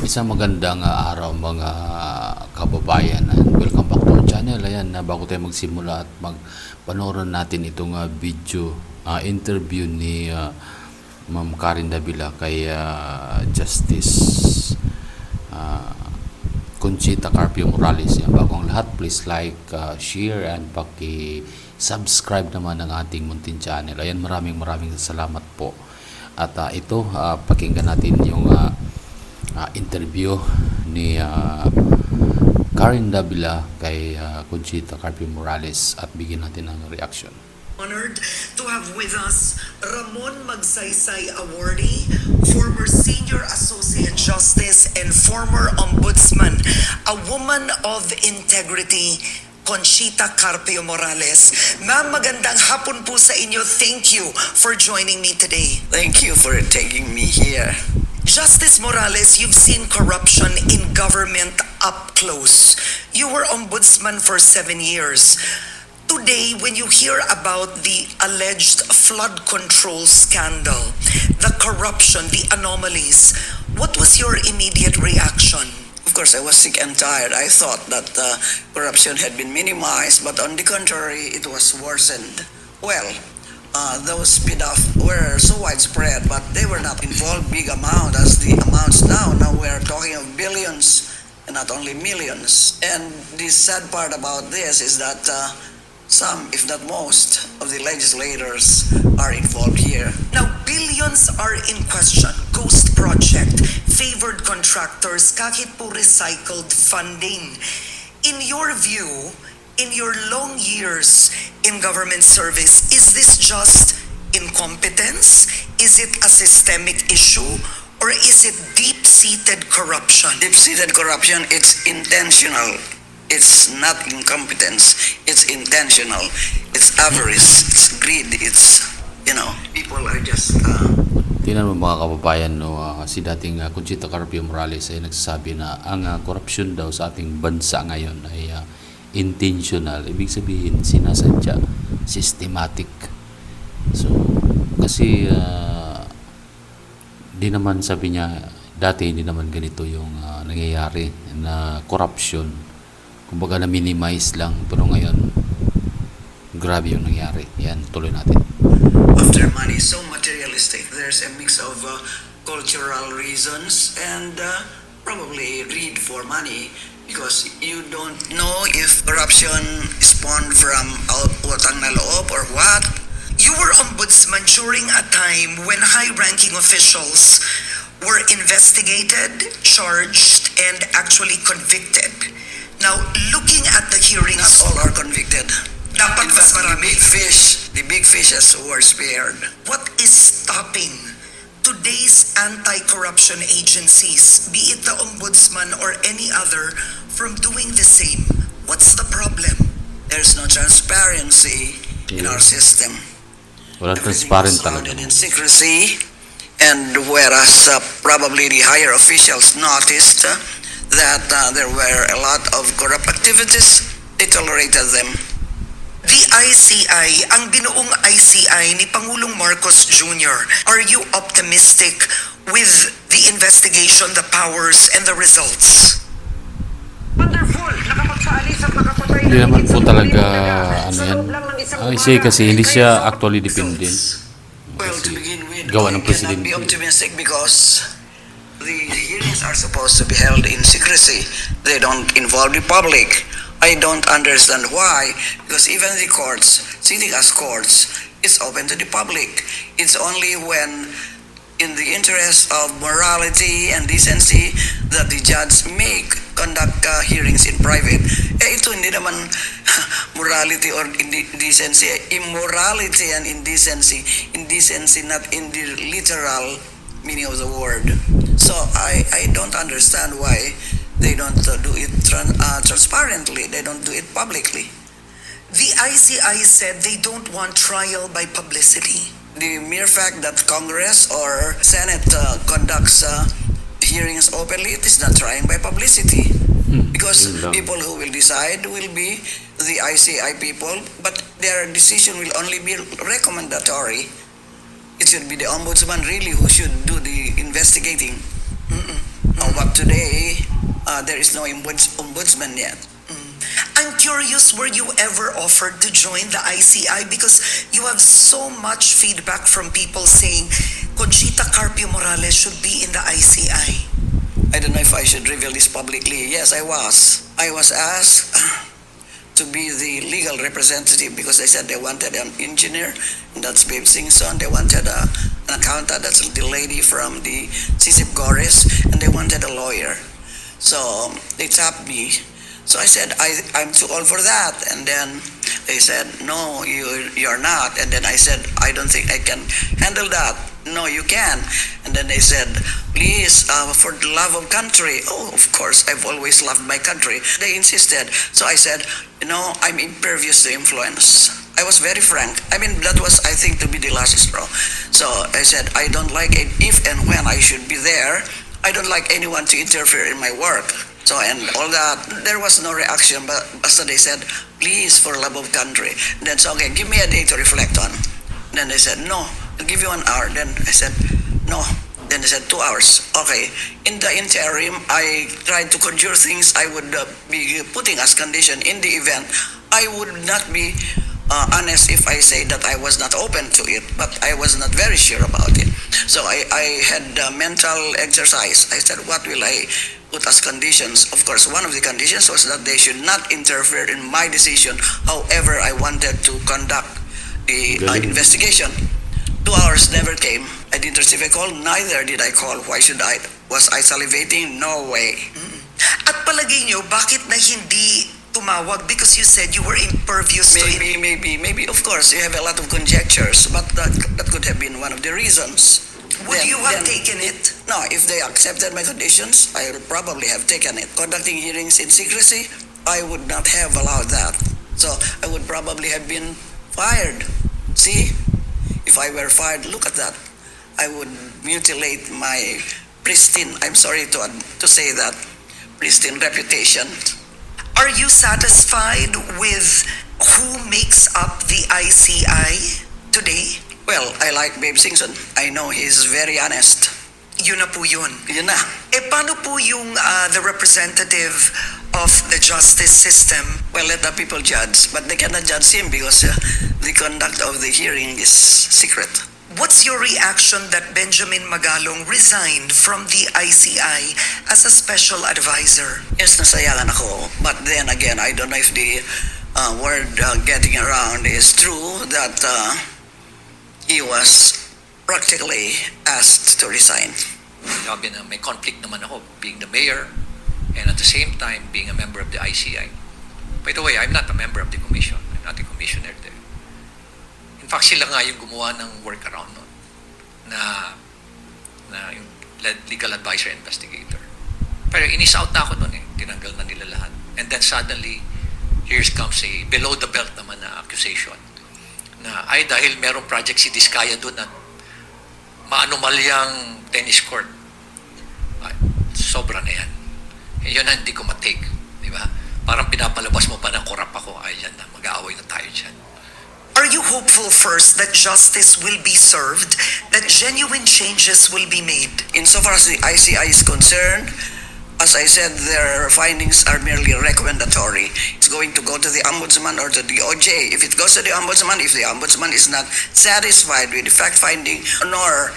Isang magandang araw mga kababayan, and welcome back to our channel. Ayan, bago tayo magsimula at magpanoorin natin itong video interview ni Ma'am Karen Davila kay Justice Conchita Morales. Yan, bago ang lahat, please like, share, and paki-subscribe naman ng ating muntin channel. Ayan, maraming salamat po. At ito, pakinggan natin yung interview ni Karen Davila kay Conchita Morales at bigyan natin ng reaction. Honored to have with us Ramon Magsaysay awardee, former Senior Associate Justice and former Ombudsman, a woman of integrity, Conchita Morales. Ma'am, magandang hapon po sa inyo. Thank you for joining me today. Thank you for taking me here. Justice Morales, you've seen corruption in government up close. You were ombudsman for 7 years. Today, when you hear about the alleged flood control scandal, the corruption, the anomalies, what was your immediate reaction? Of course, I was sick and tired. I thought that corruption had been minimized, but on the contrary, it was worsened. Well, those payoff were so widespread, but they were not involved big amount as the amounts now. Now we're talking of billions and not only millions. And the sad part about this is that some, if not most, of the legislators are involved here. Now, billions are in question. Ghost project, favored contractors, kahit po recycled funding. In your view, in your long years in government service, is this just incompetence? Is it a systemic issue? Or is it deep-seated corruption? Deep-seated corruption, it's intentional. It's not incompetence. It's intentional. It's avarice. It's greed. It's, people are just... Tingnan mo mga kababayan, si dating Conchita Morales ay nagsasabi na ang korupsyon daw sa ating bansa ngayon ay intentional. Ibig sabihin, sinasadya, systematic. So, kasi di naman, sabi niya, dati hindi naman ganito yung nangyayari na corruption. Kumbaga na minimize lang, pero ngayon grabe yung nangyari. Yan, tuloy natin. After money is so materialistic, there's a mix of cultural reasons and probably greed for money, because you don't know if corruption spawned from utang na loob or what. You were ombudsman during a time when high-ranking officials were investigated, charged, and actually convicted. Now, looking at the hearings... Not all are convicted. Dapat mas marami. The big fishes were spared. What is stopping today's anti-corruption agencies, be it the Ombudsman or any other, from doing the same? What's the problem? There's no transparency in our system. Wala transparent talaga. In secrecy, and whereas probably the higher officials noticed that there were a lot of corrupt activities, they tolerated them. The ICI, ang binuong ICI ni Pangulong Marcos Jr., are you optimistic with the investigation, the powers, and the results? Wonderful! Nakapagpaalis at nakapatay. Hindi naman po talaga, ICI kasi hindi siya actually dependent. Well, to begin with, gawa we ng cannot presidente. be optimistic because the hearings are supposed to be held in secrecy. They don't involve the public. I don't understand why, because even the courts, sitting as courts, it's open to the public. It's only when, in the interest of morality and decency, that the judge may conduct hearings in private. Ito hindi naman morality or indecency. Immorality and indecency. Indecency not in the literal meaning of the word. So I don't understand why they don't do it transparently. They don't do it publicly. The ICI said they don't want trial by publicity. The mere fact that Congress or Senate conducts hearings openly, it is not trying by publicity. Because people who will decide will be the ICI people, but their decision will only be recommendatory. It should be the Ombudsman really who should do the investigating. No, but today there is no ombudsman yet. I'm curious, were you ever offered to join the ICI? Because you have so much feedback from people saying Conchita Carpio Morales should be in the ICI. I don't know if I should reveal this publicly. Yes, I was. I was asked to be the legal representative because they said they wanted an engineer, and that's Babe Singson. They wanted an accountant, that's the lady from the CISIP Gores, and they wanted a lawyer. So they tapped me. So I said, I'm too old for that. And then they said, no, you're not. And then I said, I don't think I can handle that. No, you can. And then they said, please, for the love of country. Oh, of course, I've always loved my country. They insisted. So I said, I'm impervious to influence. I was very frank. I mean, that was, I think, to be the last straw. So I said, I don't like it if and when I should be there. I don't like anyone to interfere in my work. So, and all that, there was no reaction, but so they said, please, for love of country. And then, so, okay, give me a day to reflect on. And then they said, no, I'll give you 1 hour. Then I said, no. Then they said 2 hours. Okay. In the interim, I tried to conjure things I would be putting as condition in the event. I would not be honest if I say that I was not open to it, but I was not very sure about it. So I had mental exercise. I said, what will I put as conditions? Of course, one of the conditions was that they should not interfere in my decision. However, I wanted to conduct the investigation. 2 hours never came. I didn't receive a call. Neither did I call. Why should I? Was I salivating? No way. At palagay nyo, bakit na hindi tumawag? Because you said you were impervious to it. Maybe. Of course, you have a lot of conjectures, but that could have been one of the reasons. Would you have taken it? No, if they accepted my conditions, I would probably have taken it. Conducting hearings in secrecy, I would not have allowed that. So I would probably have been fired. See? If I were fired, look at that. I would mutilate my pristine, I'm sorry to say that, pristine reputation. Are you satisfied with who makes up the ICI today? Well, I like Babe Singson. I know he's very honest. Yun na po yun. Yun na. Paano po yung the representative of the justice system? Well, let the people judge, but they cannot judge him because the conduct of the hearing is secret. What's your reaction that Benjamin Magalong resigned from the ICI as a special advisor? Yes, nasayangan ako. But then again, I don't know if the word getting around is true that he was practically asked to resign. Sabi na may conflict naman ako being the mayor and at the same time being a member of the ICI. By the way, I'm not a member of the commission. I'm not a commissioner there. In fact, sila nga yung gumawa ng workaround nun na yung legal advisor investigator. Pero inis-out na ako nun eh. Tinanggal na nila lahat. And then suddenly, here comes a below the belt naman na accusation na ay dahil merong project si Diskaya doon at maanomalyang tennis court. Ay, sobra na yan. Yun na hindi ko matake. Di ba? Parang pinapalabas mo pa na korap ako. Ay, yan na. Mag-aaway na tayo dyan. Are you hopeful first that justice will be served, that genuine changes will be made? Insofar as the ICI is concerned, as I said, their findings are merely recommendatory. It's going to go to the Ombudsman or to the OJ. If it goes to the Ombudsman, if the Ombudsman is not satisfied with the fact-finding nor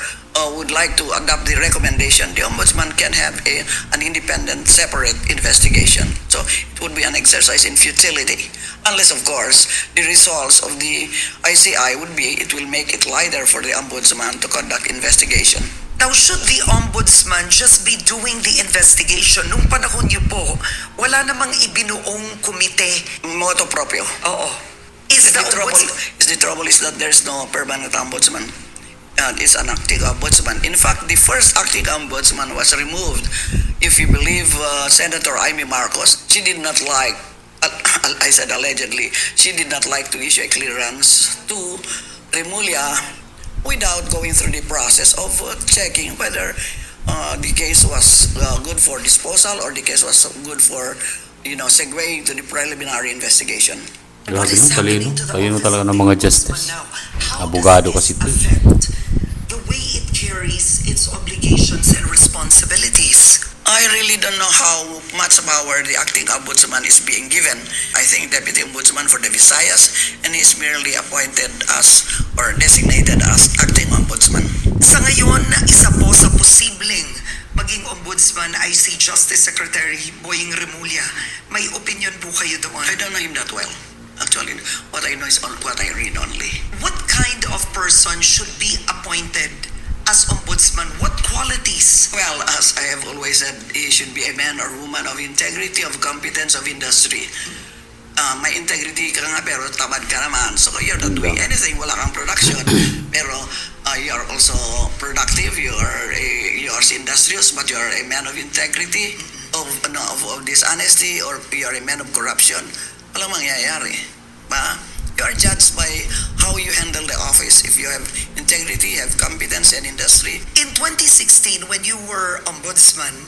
would like to adopt the recommendation, the Ombudsman can have an independent, separate investigation. So it would be an exercise in futility. Unless, of course, the results of the ICI would be, it will make it lighter for the Ombudsman to conduct investigation. Now, should the Ombudsman just be doing the investigation? Nung panahon niyo po, wala namang ibinuong komite. Motu proprio. Oo. The trouble is that there's no permanent Ombudsman. It's an acting Ombudsman. In fact, the first acting Ombudsman was removed. If you believe Senator Amy Marcos, she did not like, I said allegedly, she did not like to issue a clearance to Remulla without going through the process of checking whether the case was good for disposal or the case was good for, segueing to the preliminary investigation. Grabe no, talino talaga ng mga justice. Abogado kasi ito. The way it carries its obligations and responsibilities. I really don't know how much power the acting ombudsman is being given. I think Deputy Ombudsman for the Visayas, and he's merely appointed as or designated as acting ombudsman. Sa ngayon, isa po sa posibleng maging ombudsman ay si Justice Secretary Boying Remulla. May opinion po kayo doon? I don't know him that well. Actually, what I know is what I read only. What kind of person should be appointed as ombudsman? What qualities? Well, as I have always said, he should be a man or woman of integrity, of competence, of industry. May integrity ka nga pero tamad ka naman. So you're not doing anything, wala kang production. Pero you are also productive, you are industrious, but you are a man of integrity, of dishonesty, or you are a man of corruption. Walang mangyayari. Ba? You are judged by how you handle the office. If you have integrity, you have competence and industry. In 2016, when you were ombudsman,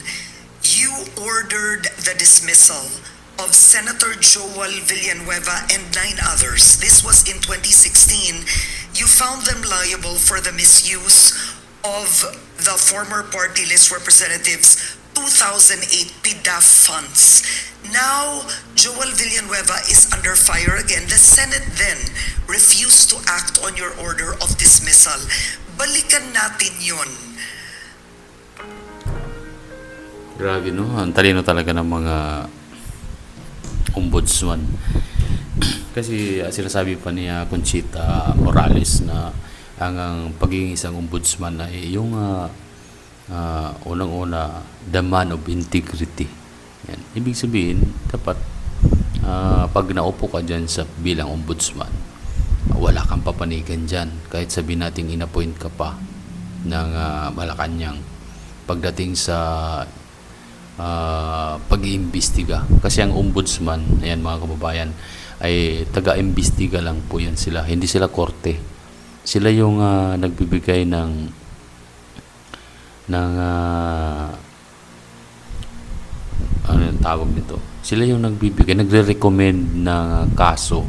you ordered the dismissal of Senator Joel Villanueva and 9 others. This was in 2016. You found them liable for the misuse of the former party list representatives' 2008 PDAF funds. Now, Joel Villanueva is under fire again. The Senate then refused to act on your order of dismissal. Balikan natin yun. Grabe, no? Ang talino talaga ng mga ombudsman. Kasi sinasabi pa niya Conchita Morales na ang pagiging isang ombudsman ay yung unang-una, the man of integrity. Yan. Ibig sabihin, dapat pag naupo ka dyan sa bilang ombudsman, wala kang papanigan dyan. Kahit sabihin natin inappoint ka pa ng Malacanang pagdating sa pag-iimbestiga. Kasi ang ombudsman, ayan mga kababayan, ay taga-imbestiga lang po yan sila. Hindi sila korte. Sila yung nagbibigay ng ano yung tawag nito? Sila yung nagbibigay, nagre-recommend ng kaso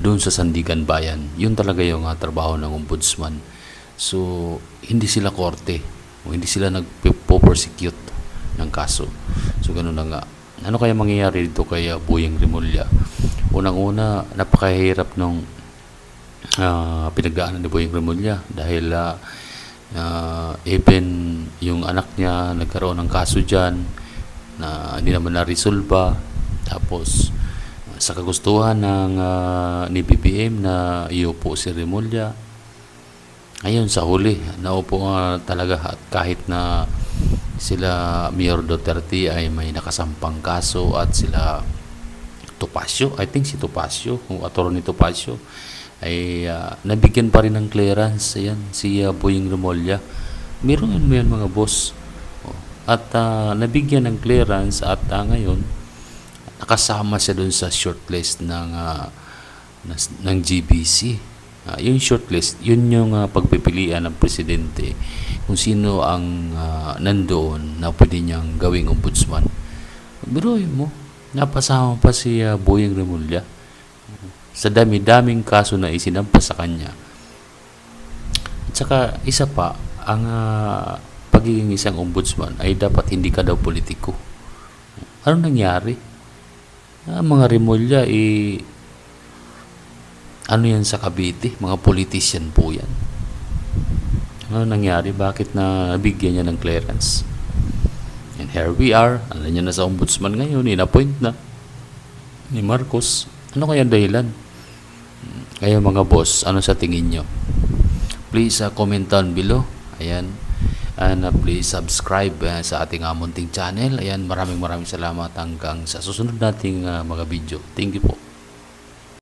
doon sa Sandigan Bayan. Yun talaga yung trabaho ng ombudsman. So, hindi sila korte. O hindi sila nagpo-persecute ng kaso. So, ganun na nga. Ano kaya mangyayari dito kay Boying Remulla? Unang-una, napakahirap nung pinagdaanan ni Boying Remulla dahil even yung anak niya nagkaroon ng kaso dyan na hindi naman na-resolve. Tapos sa kagustuhan ng ni BBM na iupo si Remulla, ayun sa huli naupo talaga, at kahit na sila Mayor Duterte ay may nakasampang kaso at sila Topacio, I think si Topacio, kung attorney Topacio ay nabigyan pa rin ng clearance. Ayan, si Boying Remulla. Meron yan mga boss. At nabigyan ng clearance at ngayon nakasama siya dun sa shortlist ng GBC. Yung shortlist, yun yung pagpipilian ng presidente kung sino ang nandoon na pwede niyang gawing ombudsman. Biruin mo, napasama pa si Boying Remulla sa dami-daming kaso na isinampas sa kanya. At saka isa pa, ang pagiging isang ombudsman ay dapat hindi ka daw politiko. Ano nangyari? Mga Remulla ano yan sa Cavite? Mga politician po yan. Ano nangyari? Bakit na nabigyan niya ng clearance? And here we are. Alam niya na sa ombudsman ngayon. In-appoint na ni Marcos. Ano kaya dahilan? Kaya mga boss, ano sa tingin nyo? Please comment down below. Ayan. And please subscribe sa ating munting channel. Ayan, maraming salamat hanggang sa susunod nating mga video. Thank you po.